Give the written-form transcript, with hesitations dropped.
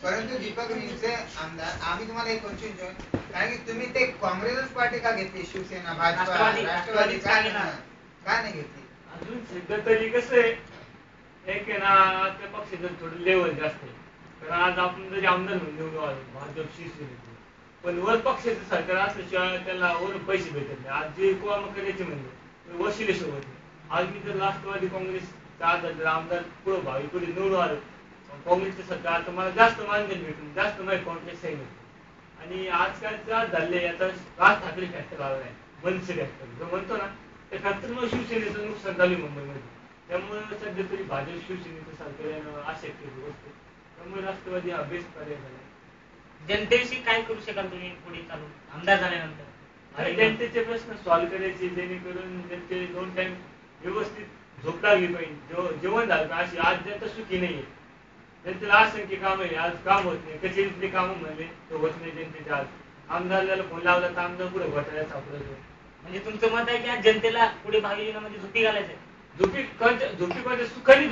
परंतु दीपक निमसे आमदार, आम्ही तुम्हाला एक क्वेश्चन विचारू, कारण की तुम्ही ते काँग्रेसच पार्टी का घेतली, शिवसेना भाजपा राष्ट्रवादी का नाही घेतली? अजून सध्या तरी कसं आहे, एक आहे ना त्या पक्षाचं थोडं लेवल जास्त आहे. तर आज आपण जरी आमदार म्हणून निवडून आलो भाजप शिवसेनेचे, पण वर पक्षाचं सरकार असल्याशिवाय त्याला वर पैसे भेटत नाही. आज जे काम करायचे म्हणजे वशिलेशिवाय होत नाही. आज मी जर राष्ट्रवादी काँग्रेसचा आमदार पुढे भावी पुढे निवडून आलो, काँग्रेसचं सरकार तर मला जास्त मानधन भेटून जास्त माझी कॉन्ट्रॅक्ट आहे. आणि आजकाल त्रास झाले, आता राज ठाकरे फॅक्टर आला आहे, मनसे फॅक्टर जो म्हणतो ना, त्या फॅक्टरमुळे शिवसेनेचं नुकसान झालं मुंबईमध्ये. त्यामुळे सध्या तरी भाजप शिवसेनेचं सरकार येणं अशक्य गोष्ट. त्यामुळे राष्ट्रवादी हा बेस्ट पर्याय झाला. जनतेविषयी काय करू शकाल तुम्ही पुढे चालून आमदार झाल्यानंतर? आणि जनतेचे प्रश्न सॉल्व्ह करायचे, जेणेकरून जनते 2 टाइम व्यवस्थित झोप लागली पाहिजे, जेवण झालं पाहिजे. अशी आज जनता सुखी नाहीये. जनतेला असंख्य काम आहे, आज काम होत नाही. कचेरीतले काम म्हणले तर होत नाही जनतेचे. आज आमदाराला फोन लावला तर आमदार पुढे घोटाळ्यात सापडतो. म्हणजे तुमचं मत आहे की आज जनतेला पुढे भावी जीवनामध्ये झोपी घालायचंय? झोपी सुखाने